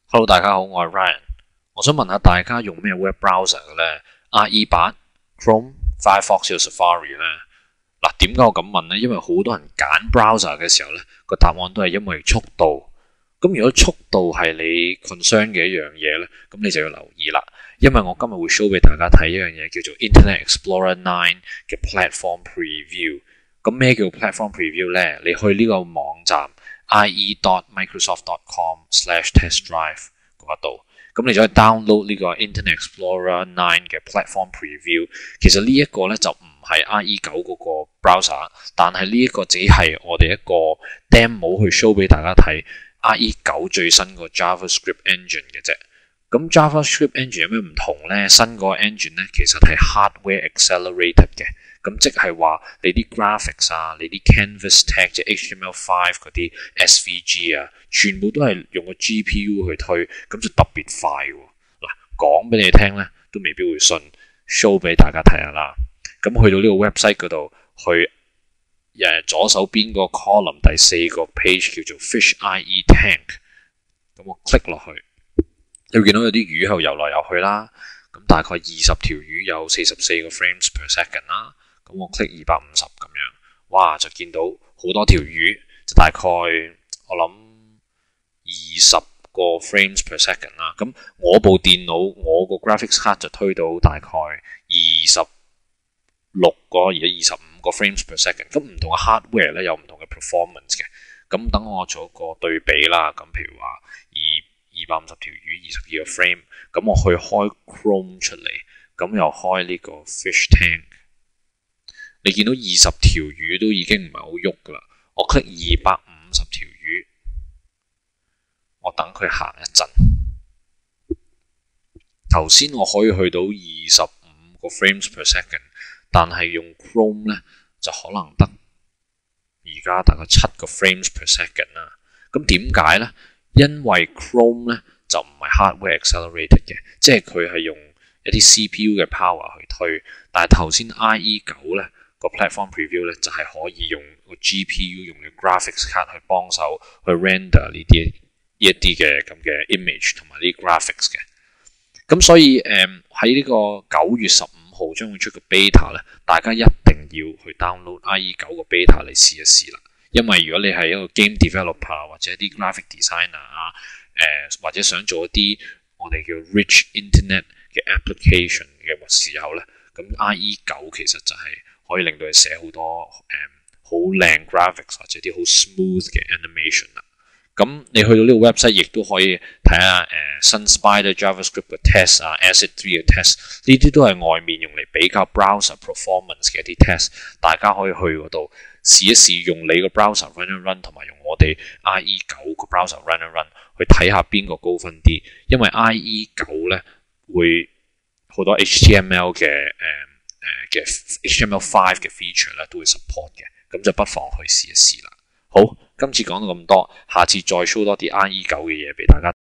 Hello， 大家好，我係 Ryan。我想問下大家用咩 web browser 嘅咧 ？IE8、Chrome、Firefox 有 Safari 咧？嗱，點解我咁問咧？因為好多人揀 browser 嘅時候咧，個答案都係因為速度。咁如果速度係你 concern 嘅一樣嘢咧，咁你就要留意啦。因為我今日會 show 俾大家睇一樣嘢叫做 Internet Explorer 9嘅 Platform Preview。咁咩叫 Platform Preview 咧？你去呢個網站 ie.microsoft.com/testdrive 嗰度，咁你就可以 download 呢個 Internet Explorer 9嘅 Platform Preview。其實呢一個咧就唔係 IE9 嗰個 browser， 但係呢一個只係我哋一個 demo 去 show 俾大家睇 IE9 最新個 JavaScript engine 嘅啫。咁 JavaScript engine 有咩唔同咧？新嗰個 engine 咧其實係 hardware accelerated 嘅。咁即係話你啲 graphics 啊，你啲 canvas tag 即係 HTML5 嗰啲 SVG 啊，全部都係用個 GPU 去推，咁就特別快喎。嗱，講俾你聽咧，都未必會信 ，show 俾大家睇下啦。咁去到呢個 website 嗰度，去左手邊個 column 第4個 page 叫做 Fish IE Tank， 咁我 click 落去，你會見到有啲魚喺度游來游去啦。咁大概20條魚有44個 frames per second 啦。咁我 click 250咁樣，哇就見到好多條魚，就大概我諗20個 frames per second 啦。咁我部電腦我個 graphics card 就推到大概26個而家25個 frames per second。咁唔同嘅 hardware 咧有唔同嘅 performance 嘅。咁等我做個對比啦。咁譬如話250條魚22個 frame， 咁我去開 Chrome 出嚟，咁又開呢個 Fish Tank。你見到20條魚都已經唔係好喐噶啦，我 click 250條魚，我等佢行一陣。頭先我可以去到25個 frames per second， 但係用 Chrome 咧就可能得而家大概7個 frames per second 啦。咁點解咧？因為 Chrome 咧就唔係 hardware accelerated 嘅，即係佢係用一啲 CPU 嘅 power 去推，但係頭先 IE9 咧個 platform preview 咧就係可以用個 GPU 用嘅 graphics card 去幫手去 render 呢一啲嘅咁嘅 image 同埋呢啲 graphics 嘅。咁所以喺呢個9月15號將會出個 beta 咧，大家一定要去 download IE9 個 beta 嚟試一試啦。因為如果你係一個 game developer 或者一啲 graphic designer 啊，或者想做一啲我哋叫 rich internet 嘅 application 嘅時候咧，咁 IE9 其實就係可以令到你寫好多好靚 graphics 或者啲好 smooth 嘅 animation 啦。咁你去到呢個 website 亦都可以睇下SunSpider JavaScript 嘅 test 啊 ，Acid3 嘅 test， 呢啲都係外面用嚟比較 browser performance 嘅一啲 test， 大家可以去嗰度試一試用你個 browser run 一 run， 同埋用我哋 IE9 個 browser run 一 run 去睇下邊個高分啲，因為 IE9 咧會好多 HTML 嘅HTML5 嘅 feature 咧都會 support 嘅，咁就不妨去試一試啦。好，今次講到咁多，下次再 show 多啲 IE9 嘅嘢俾大家。